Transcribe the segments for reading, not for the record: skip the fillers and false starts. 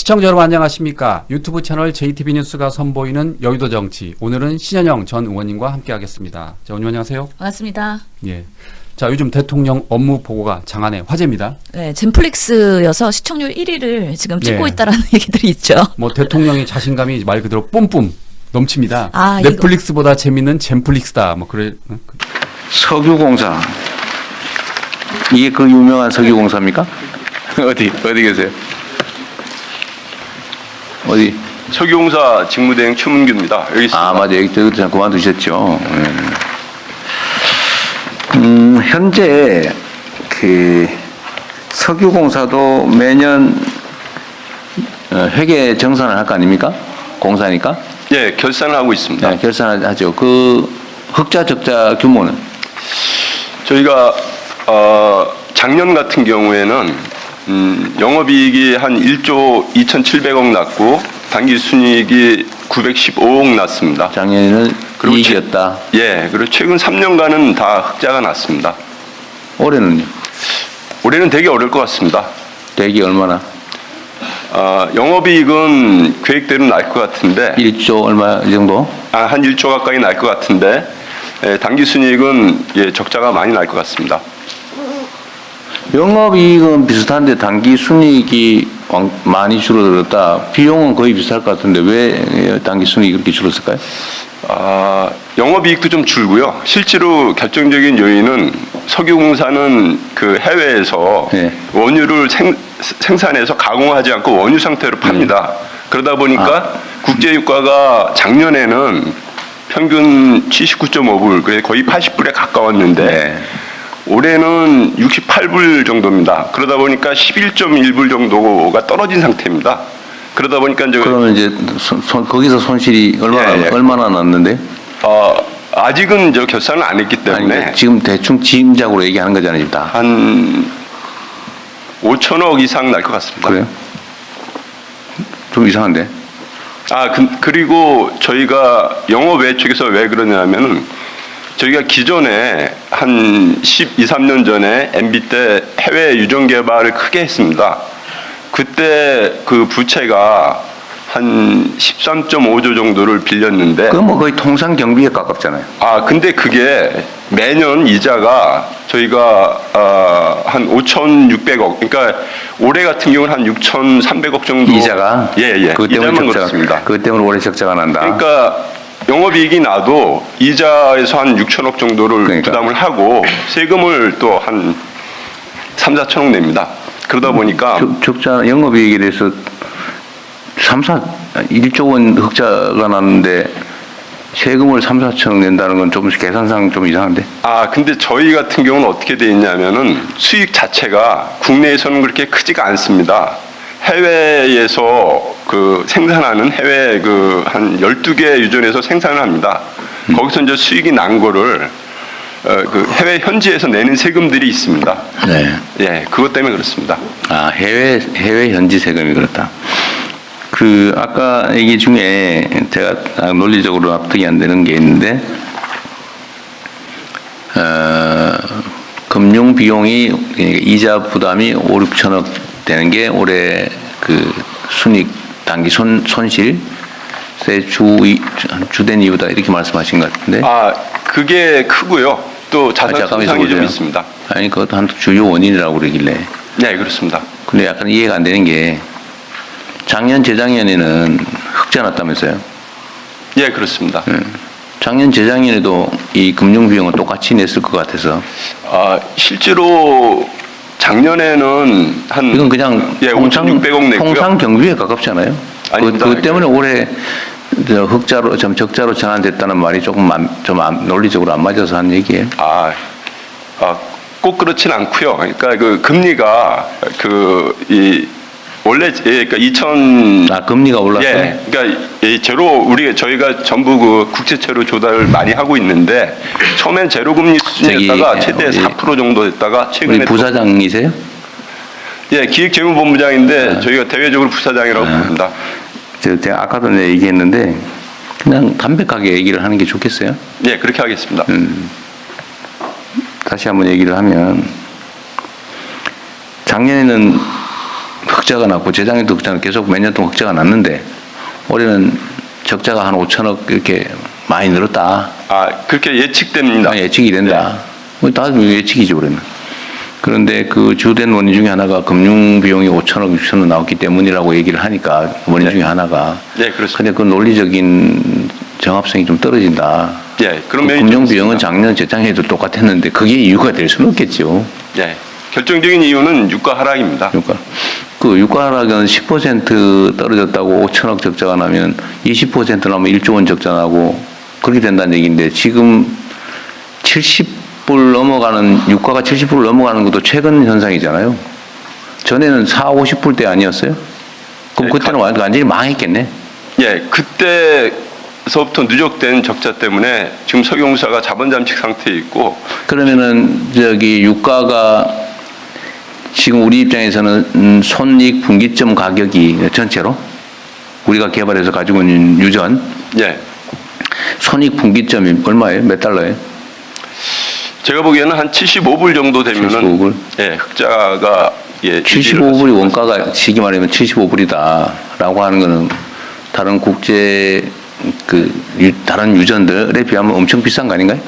시청자 여러분 안녕하십니까? 유튜브 채널 JTB 뉴스가 선보이는 여의도 정치. 오늘은 신현영 전 의원님과 함께하겠습니다. 자, 의원님 안녕하세요. 반갑습니다. 예. 자, 요즘 대통령 업무 보고가 장안의 화제입니다. 네, 젠플릭스여서 시청률 1위를 지금 찍고 예. 있다라는 얘기들이 있죠. 뭐 대통령의 자신감이 말 그대로 뿜뿜 넘칩니다. 아, 넷플릭스보다 재밌는 젠플릭스다. 뭐 그래. 석유공사. 이게 그 유명한 석유공사입니까? 어디 계세요? 어디? 석유공사 직무대행 최문규입니다. 여기 있습니다. 아, 맞아요. 여기도 잠깐 그만두셨죠. 현재 그 석유공사도 매년 회계 정산을 할 거 아닙니까? 공사니까? 예, 결산을 하고 있습니다. 네, 결산하죠. 그 흑자 적자 규모는? 저희가 작년 같은 경우에는 영업이익이 한 1조 2,700억 났고 당기순이익이 915억 났습니다. 작년에는 그리고 이익이었다. 예, 그리고 최근 3년간은 다 흑자가 났습니다. 올해는요? 올해는 되게 어려울 것 같습니다. 대기 얼마나? 영업이익은 계획대로 날 것 같은데 1조 얼마 정도? 한 1조 가까이 날 것 같은데 당기순이익은 예, 적자가 많이 날 것 같습니다. 영업이익은 비슷한데 당기순이익이 많이 줄어들었다. 비용은 거의 비슷할 것 같은데 왜 당기순이익이 그렇게 줄었을까요? 영업이익도 좀 줄고요. 실제로 결정적인 요인은 석유공사는 그 해외에서 네. 원유를 생산해서 가공하지 않고 원유 상태로 팝니다. 그러다 보니까 국제유가가 작년에는 평균 79.5불, 거의 80불에 가까웠는데 네. 올해는 68불 정도입니다. 그러다 보니까 11.1불 정도가 떨어진 상태입니다. 그러다 보니까 이제 그러면 이제 거기서 손실이 얼마나 났는데? 아직은 저 결산을 안 했기 때문에 아니, 지금 대충 짐작으로 얘기하는 거잖아요, 지금 다. 한 5천억 이상 날 것 같습니다. 그래요? 좀 이상한데? 그리고 저희가 영업 외측에서 왜 그러냐면은 저희가 기존에 한 12, 13년 전에 MB 때 해외 유전 개발을 크게 했습니다. 그때 그 부채가 한 13.5조 정도를 빌렸는데 그건 뭐 거의 통상 경비에 가깝잖아요. 근데 그게 매년 이자가 저희가 한 5,600억, 그러니까 올해 같은 경우는 한 6,300억 정도 이자가? 예. 그것 때문에 이자만 그렇습니다. 그것 때문에 올해 적자가 난다. 그러니까 영업이익이 나도 이자에서 한 6천억 정도를 그러니까. 부담을 하고 세금을 또 한 3, 4천억 냅니다. 그러다 보니까 적자 영업이익에 대해서 1조 원 흑자가 났는데 세금을 3, 4천억 낸다는 건 좀 계산상 좀 이상한데? 근데 저희 같은 경우는 어떻게 돼 있냐면은 수익 자체가 국내에서는 그렇게 크지가 않습니다. 해외에서 그 생산하는 해외 그 한 12개 유전에서 생산을 합니다. 거기서 이제 수익이 난 거를 그 해외 현지에서 내는 세금들이 있습니다. 네. 예, 그것 때문에 그렇습니다. 해외 현지 세금이 그렇다. 그 아까 얘기 중에 제가 논리적으로 납득이 안 되는 게 있는데 금융 비용이 이자 부담이 5, 6천억 되는 게 올해 그 순익 단기 손실의 주된 이유다 이렇게 말씀하신 것 같은데. 그게 크고요. 또 자산 손상이 좀 있습니다. 아니 그것도 한 주요 원인이라고 그러길래. 네, 그렇습니다. 근데 약간 이해가 안 되는 게 작년 재작년에는 흑자 났다면서요? 예, 그렇습니다. 작년 재작년에도 이 금융 비용은 똑같이 냈을 것 같아서. 실제로 작년에는 한 이건 그냥 5,600억 냈고요. 통상 경비에 가깝잖아요. 아닙니다. 그것 때문에 올해 흑자로 적자로 전환됐다는 말이 조금 논리적으로 안 맞아서 한 얘기예요. 꼭 그렇진 않고요. 그러니까 그 금리가 원래 그러니까 금리가 올랐어요. 예, 그러니까 저희가 전부 그 국제채로 조달을 많이 하고 있는데 처음엔 제로 금리 수준이었다가 최대 4% 정도 됐다가 최근에 우리 부사장이세요? 예, 기획재무본부장인데 저희가 대외적으로 부사장이라고 부릅니다. 제가 아까도 얘기했는데 그냥 담백하게 얘기를 하는 게 좋겠어요? 예, 그렇게 하겠습니다. 다시 한번 얘기를 하면 작년에는 흑자가 났고 재작년도 흑자는 계속 몇 년 동안 흑자가 났는데 올해는 적자가 한 5천억 이렇게 많이 늘었다. 그렇게 예측됩니다. 예측이 된다. 다 예측이죠, 그러면. 그런데 그 주된 원인 중에 하나가 금융 비용이 5천억, 6천억 나왔기 때문이라고 얘기를 하니까 원인 중에 하나가. 네, 그렇습니다. 근데 그 논리적인 정합성이 좀 떨어진다. 예, 그런 그 면이 금융 좀 비용은 있습니다. 작년, 재작년에도 똑같았는데 그게 이유가 될 수는 없겠죠. 예, 결정적인 이유는 유가 하락입니다. 그 유가 하락은 10% 떨어졌다고 5천억 적자가 나면 20% 나면 1조 원 적자 나고 그렇게 된다는 얘기인데 지금 70불 넘어가는 유가가 70불 넘어가는 것도 최근 현상이잖아요. 전에는 4, 50불대 아니었어요? 그럼 네, 그때는 완전히 망했겠네. 예, 그때서부터 누적된 적자 때문에 지금 석유공사가 자본 잠식 상태에 있고. 그러면은 저기 유가가 지금 우리 입장에서는 손익 분기점 가격이 전체로 우리가 개발해서 가지고 있는 유전 예, 손익 분기점이 얼마예요? 몇 달러예요? 제가 보기에는 한 75불 정도 되면은 75불? 예, 흑자가 75불이 원가가 시기 말하면 75불이다라고 하는 거는 다른 국제 다른 유전들에 비하면 엄청 비싼 거 아닌가요?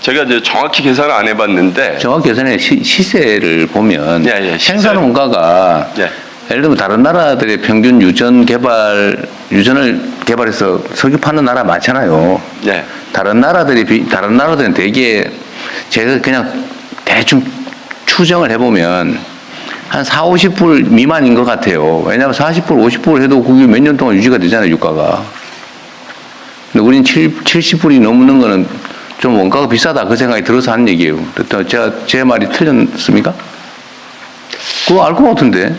제가 이제 정확히 계산을 안 해봤는데. 정확히 계산해 시세를 보면 예, 생산 원가가 예. 예를 들면 다른 나라들의 평균 유전을 개발해서 석유 파는 나라 많잖아요. 예. 다른 나라들은 되게 제가 그냥 대충 추정을 해보면 한 4, 50불 미만인 것 같아요. 왜냐하면 40불, 50불 해도 그게 몇 년 동안 유지가 되잖아요, 유가가. 근데 우린 70불이 넘는 거는 좀 원가가 비싸다 그 생각이 들어서 하는 얘기예요. 제 말이 틀렸습니까? 그거 알 것 같은데.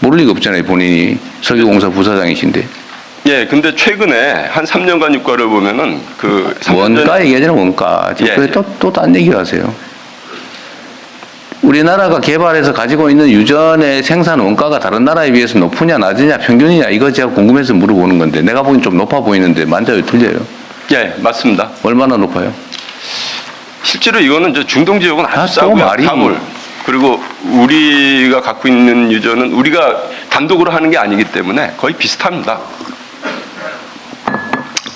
모를 리가 없잖아요, 본인이. 석유공사 부사장이신데. 예, 근데 최근에 한 3년간 유가를 보면은 그 3년 원가 얘기하잖아, 원가. 예, 왜 또 딴 얘기를 하세요? 우리나라가 개발해서 가지고 있는 유전의 생산 원가가 다른 나라에 비해서 높으냐, 낮으냐, 평균이냐, 이거 제가 궁금해서 물어보는 건데, 내가 보기엔 좀 높아 보이는데, 맞아요, 틀려요? 예, 맞습니다. 얼마나 높아요? 실제로 이거는 이제 중동 지역은 아주 또 싸고요. 말이. 사물. 그리고 우리가 갖고 있는 유전은 우리가 단독으로 하는 게 아니기 때문에 거의 비슷합니다.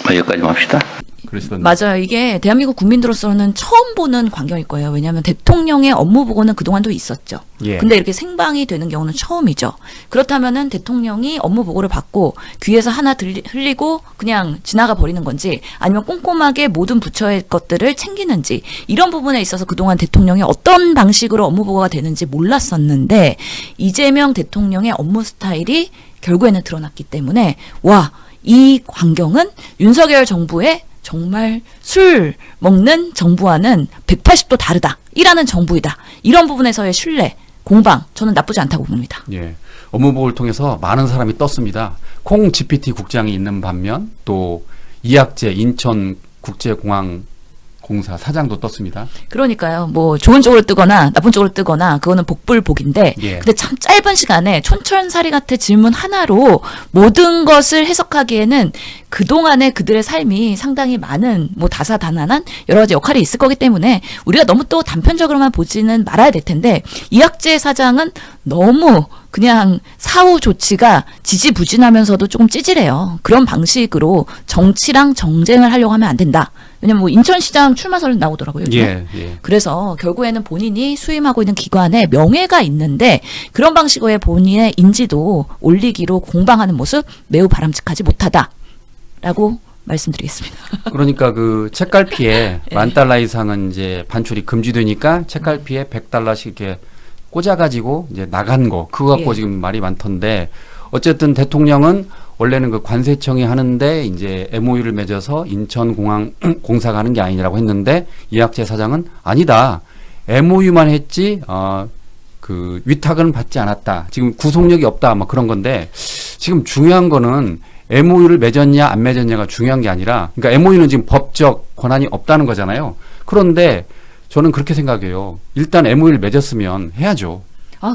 여기까지만 합시다. 그러시던데. 맞아요. 이게 대한민국 국민들로서는 처음 보는 광경일 거예요. 왜냐하면 대통령의 업무 보고는 그동안도 있었죠. 예. 근데 이렇게 생방이 되는 경우는 처음이죠. 그렇다면은 대통령이 업무 보고를 받고 귀에서 하나 흘리고 그냥 지나가 버리는 건지 아니면 꼼꼼하게 모든 부처의 것들을 챙기는지 이런 부분에 있어서 그동안 대통령이 어떤 방식으로 업무 보고가 되는지 몰랐었는데 이재명 대통령의 업무 스타일이 결국에는 드러났기 때문에 이 광경은 윤석열 정부의 정말 술 먹는 정부와는 180도 다르다. 일하는 정부이다. 이런 부분에서의 신뢰, 공방 저는 나쁘지 않다고 봅니다. 예. 업무보고를 통해서 많은 사람이 떴습니다. 콩 GPT 국장이 있는 반면 또 이학재 인천국제공항공사 사장도 떴습니다. 그러니까요. 뭐 좋은 쪽으로 뜨거나 나쁜 쪽으로 뜨거나 그거는 복불복인데 예. 근데 참 짧은 시간에 촌철살이 같은 질문 하나로 모든 것을 해석하기에는 그동안의 그들의 삶이 상당히 많은 뭐 다사다난한 여러 가지 역할이 있을 거기 때문에 우리가 너무 또 단편적으로만 보지는 말아야 될 텐데 이학재 사장은 너무 그냥 사후 조치가 지지부진하면서도 조금 찌질해요. 그런 방식으로 정치랑 정쟁을 하려고 하면 안 된다. 왜냐면 뭐 인천시장 출마설 나오더라고요. 요즘에. 예. 그래서 결국에는 본인이 수임하고 있는 기관에 명예가 있는데 그런 방식으로의 본인의 인지도 올리기로 공방하는 모습 매우 바람직하지 못하다라고 말씀드리겠습니다. 그러니까 그 책갈피에 예. $10,000 이상은 이제 반출이 금지되니까 책갈피에 $100씩 이렇게 꽂아가지고 이제 나간 거 그거 갖고 예. 지금 말이 많던데 어쨌든 대통령은 원래는 그 관세청이 하는데 이제 MOU를 맺어서 인천공항 공사가 하는 게 아니라고 했는데 이학재 사장은 아니다. MOU만 했지 그 위탁은 받지 않았다. 지금 구속력이 없다. 뭐 그런 건데 지금 중요한 거는 MOU를 맺었냐 안 맺었냐가 중요한 게 아니라 그러니까 MOU는 지금 법적 권한이 없다는 거잖아요. 그런데 저는 그렇게 생각해요. 일단 MOU를 맺었으면 해야죠.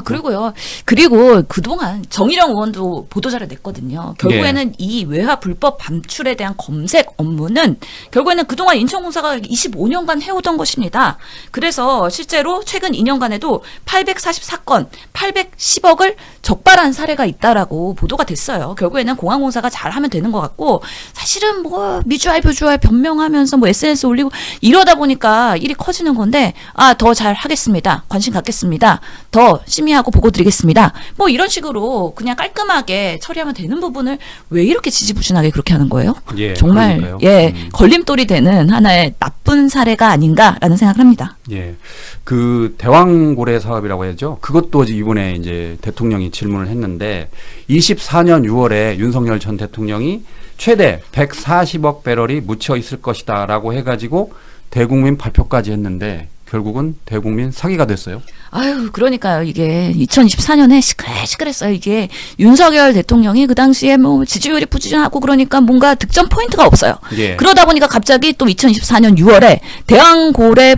그리고요. 그리고 그동안 정의령 의원도 보도자료 냈거든요. 결국에는 이 외화 불법 방출에 대한 검색 업무는 결국에는 그동안 인천공사가 25년간 해오던 것입니다. 그래서 실제로 최근 2년간에도 844건, 810억을 적발한 사례가 있다라고 보도가 됐어요. 결국에는 공항공사가 잘하면 되는 것 같고 사실은 뭐 미주알 표주알 변명하면서 뭐 SNS 올리고 이러다 보니까 일이 커지는 건데 더 잘 하겠습니다. 관심 갖겠습니다. 더 심의하고 보고 드리겠습니다. 뭐 이런 식으로 그냥 깔끔하게 처리하면 되는 부분을 왜 이렇게 지지부진하게 그렇게 하는 거예요? 예, 정말 그러니까요. 걸림돌이 되는 하나의 나쁜 사례가 아닌가라는 생각을 합니다. 예. 그 대왕고래 사업이라고 하죠. 그것도 이번에 이제 대통령이 질문을 했는데 24년 6월에 윤석열 전 대통령이 최대 140억 배럴이 묻혀 있을 것이다라고 해가지고 대국민 발표까지 했는데 결국은 대국민 사기가 됐어요. 아유, 그러니까요. 이게 2024년에 시끌시끌했어요. 이게 윤석열 대통령이 그 당시에 뭐 지지율이 부진하고 그러니까 뭔가 득점 포인트가 없어요. 예. 그러다 보니까 갑자기 또 2024년 6월에 대왕고래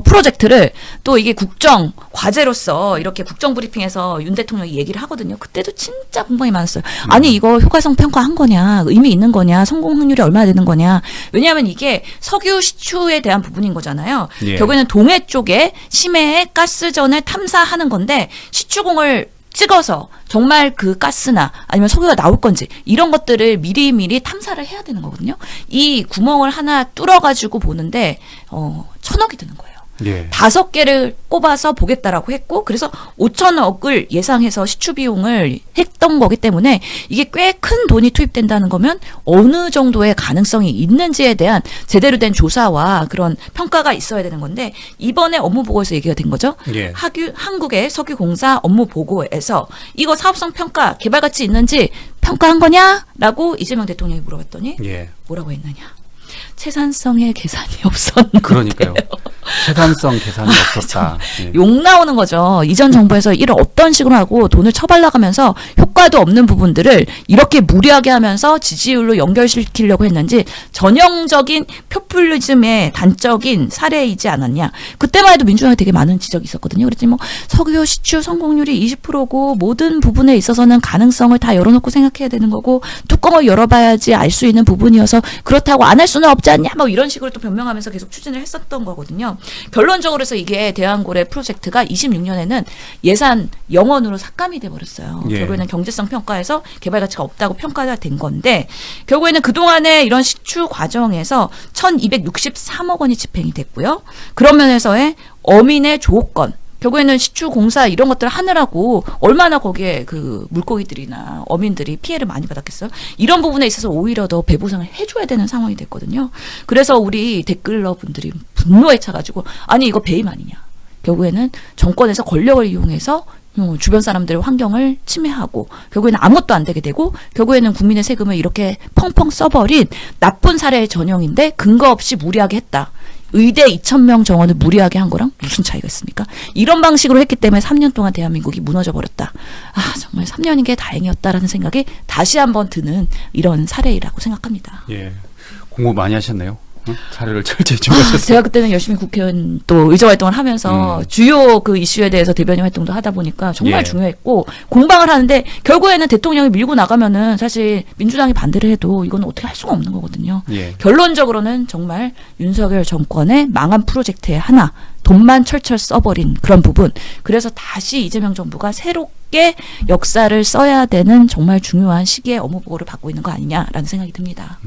프로젝트를 또 이게 국정 과제로서 이렇게 국정 브리핑에서 윤 대통령이 얘기를 하거든요. 그때도 진짜 공방이 많았어요. 아니 이거 효과성 평가한 거냐, 의미 있는 거냐, 성공 확률이 얼마나 되는 거냐. 왜냐하면 이게 석유 시추에 대한 부분인 거잖아요. 예. 결국에는 동해 쪽에 심해의 가스전을 탐사하는 건데 시추공을 찍어서 정말 그 가스나 아니면 석유가 나올 건지 이런 것들을 미리미리 탐사를 해야 되는 거거든요. 이 구멍을 하나 뚫어가지고 보는데 1,000억이 드는 거예요. 예. 5개를 꼽아서 보겠다라고 했고 그래서 5천억을 예상해서 시추 비용을 했던 거기 때문에 이게 꽤 큰 돈이 투입된다는 거면 어느 정도의 가능성이 있는지에 대한 제대로 된 조사와 그런 평가가 있어야 되는 건데 이번에 업무 보고에서 얘기가 된 거죠. 예. 한국의 석유공사 업무 보고에서 이거 사업성 평가 개발 가치 있는지 평가한 거냐라고 이재명 대통령이 물어봤더니 예. 뭐라고 했느냐. 채산성의 계산이 없었는데. 그러니까요. 채산성 계산이 없었다. 예. 욕 나오는 거죠. 이전 정부에서 일을 어떤 식으로 하고 돈을 처발라가면서 효과도 없는 부분들을 이렇게 무리하게 하면서 지지율로 연결시키려고 했는지 전형적인 포퓰리즘의 단적인 사례이지 않았냐. 그때만 해도 민주당에 되게 많은 지적이 있었거든요. 그랬더니 뭐 석유 시추 성공률이 20%고 모든 부분에 있어서는 가능성을 다 열어놓고 생각해야 되는 거고 뚜껑을 열어봐야지 알 수 있는 부분이어서 그렇다고 안 할 수는 없지 않냐. 뭐 이런 식으로 또 변명하면서 계속 추진을 했었던 거거든요. 결론적으로 해서 이게 대왕고래 프로젝트가 26년에는 예산 0원으로 삭감이 돼버렸어요. 예. 결국에는 경제성 평가에서 개발 가치가 없다고 평가가 된 건데 결국에는 그동안의 이런 시추 과정에서 1,263억 원이 집행이 됐고요. 그런 면에서의 어민의 조건 결국에는 시추공사 이런 것들을 하느라고 얼마나 거기에 그 물고기들이나 어민들이 피해를 많이 받았겠어요. 이런 부분에 있어서 오히려 더 배보상을 해줘야 되는 상황이 됐거든요. 그래서 우리 댓글러 분들이 분노에 차가지고 아니 이거 배임 아니냐. 결국에는 정권에서 권력을 이용해서 주변 사람들의 환경을 침해하고 결국에는 아무것도 안 되게 되고 결국에는 국민의 세금을 이렇게 펑펑 써버린 나쁜 사례의 전형인데 근거 없이 무리하게 했다. 의대 2,000명 정원을 무리하게 한 거랑 무슨 차이가 있습니까? 이런 방식으로 했기 때문에 3년 동안 대한민국이 무너져 버렸다. 정말 3년인 게 다행이었다라는 생각이 다시 한번 드는 이런 사례라고 생각합니다. 예. 공부 많이 하셨네요. 사례를 철저히 준비하셨어요. 제가 그때는 열심히 국회의원 또 의정 활동을 하면서 주요 그 이슈에 대해서 대변인 활동도 하다 보니까 정말 예. 중요했고 공방을 하는데 결국에는 대통령이 밀고 나가면은 사실 민주당이 반대를 해도 이건 어떻게 할 수가 없는 거거든요. 예. 결론적으로는 정말 윤석열 정권의 망한 프로젝트의 하나 돈만 철철 써버린 그런 부분. 그래서 다시 이재명 정부가 새롭게 역사를 써야 되는 정말 중요한 시기에 업무 보고를 받고 있는 거 아니냐라는 생각이 듭니다.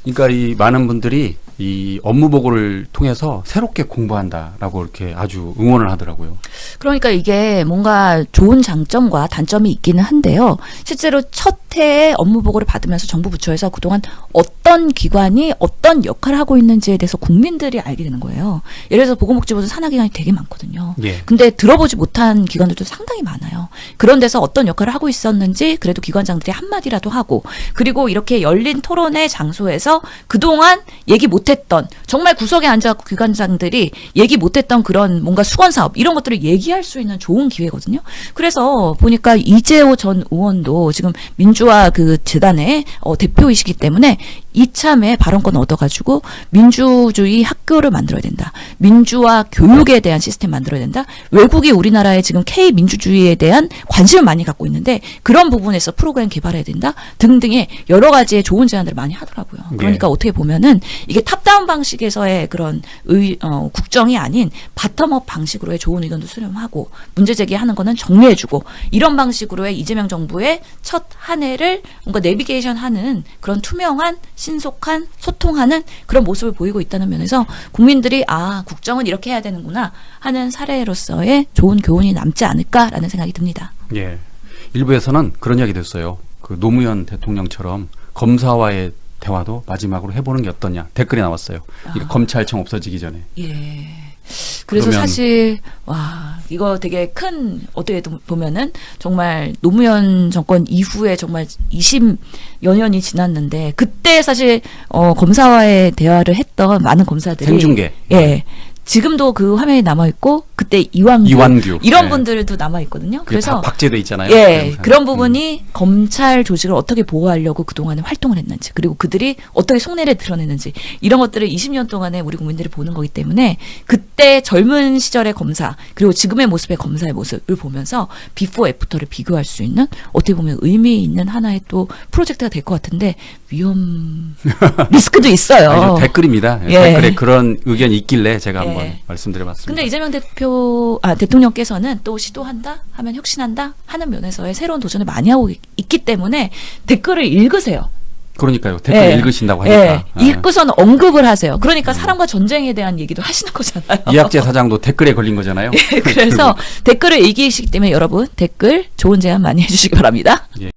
그러니까 이 많은 분들이 이 업무 보고를 통해서 새롭게 공부한다라고 이렇게 아주 응원을 하더라고요. 그러니까 이게 뭔가 좋은 장점과 단점이 있기는 한데요. 실제로 첫 해에 업무 보고를 받으면서 정부 부처에서 그동안 어떤 기관이 어떤 역할을 하고 있는지에 대해서 국민들이 알게 되는 거예요. 예를 들어서 보건복지부도 산하기관이 되게 많거든요. 예. 근데 들어보지 못한 기관들도 상당히 많아요. 그런 데서 어떤 역할을 하고 있었는지 그래도 기관장들이 한마디라도 하고 그리고 이렇게 열린 토론회 장소에서 그동안 얘기 못했던 정말 구석에 앉아서 기관장들이 얘기 못했던 그런 뭔가 수건사업 이런 것들을 얘기할 수 있는 좋은 기회거든요. 그래서 보니까 이재호 전 의원도 지금 민주화 그 재단의 대표이시기 때문에 이참에 발언권 얻어가지고 민주주의 학교를 만들어야 된다. 민주화 교육에 대한 시스템 만들어야 된다. 외국이 우리나라에 지금 K 민주주의에 대한 관심을 많이 갖고 있는데 그런 부분에서 프로그램 개발해야 된다 등등의 여러 가지의 좋은 제안들을 많이 하더라고요. 그러니까 어떻게 보면은 이게 탑다운 방식에서의 그런 국정이 아닌 바텀업 방식으로의 좋은 의견도 수렴하고 문제 제기하는 거는 정리해주고 이런 방식으로의 이재명 정부의 첫 한 해를 뭔가 내비게이션하는 그런 투명한 신속한 소통하는 그런 모습을 보이고 있다는 면에서 국민들이 아 국정은 이렇게 해야 되는구나 하는 사례로서의 좋은 교훈이 남지 않을까라는 생각이 듭니다. 예. 일부에서는 그런 이야기도 했어요. 그 노무현 대통령처럼 검사와의 대화도 마지막으로 해보는 게 어떠냐 댓글이 나왔어요. 이게 검찰청 없어지기 전에. 예. 그래서 그러면- 사실 와 이거 되게 큰 어떻게 보면은 정말 노무현 정권 이후에 정말 20여 년이 지났는데 그때 사실 검사와의 대화를 했던 많은 검사들이 생중계. 예. 지금도 그 화면이 남아 있고 그때 이완규 이런 예. 분들도 남아 있거든요. 그게 그래서 다 박제돼 있잖아요. 예, 영상에. 그런 부분이 검찰 조직을 어떻게 보호하려고 그동안에 활동을 했는지, 그리고 그들이 어떻게 속내를 드러냈는지, 이런 것들을 20년 동안에 우리 국민들이 보는 거기 때문에, 그때 젊은 시절의 검사, 그리고 지금의 모습의 검사의 모습을 보면서, 비포 애프터를 비교할 수 있는, 어떻게 보면 의미 있는 하나의 또 프로젝트가 될 것 같은데, 리스크도 있어요. 아니죠, 댓글입니다. 예. 댓글에 그런 의견이 있길래 제가 예. 한번 말씀드려봤습니다. 근데 이재명 대통령께서는 또 시도한다 하면 혁신한다 하는 면에서의 새로운 도전을 많이 하고 있기 때문에 댓글을 읽으세요. 그러니까요. 댓글 예. 읽으신다고 하니까. 예. 읽고서는 언급을 하세요. 그러니까 사람과 전쟁에 대한 얘기도 하시는 거잖아요. 이학재 사장도 댓글에 걸린 거잖아요. 그래서 댓글을 읽으시기 때문에 여러분 댓글 좋은 제안 많이 해주시기 바랍니다. 예.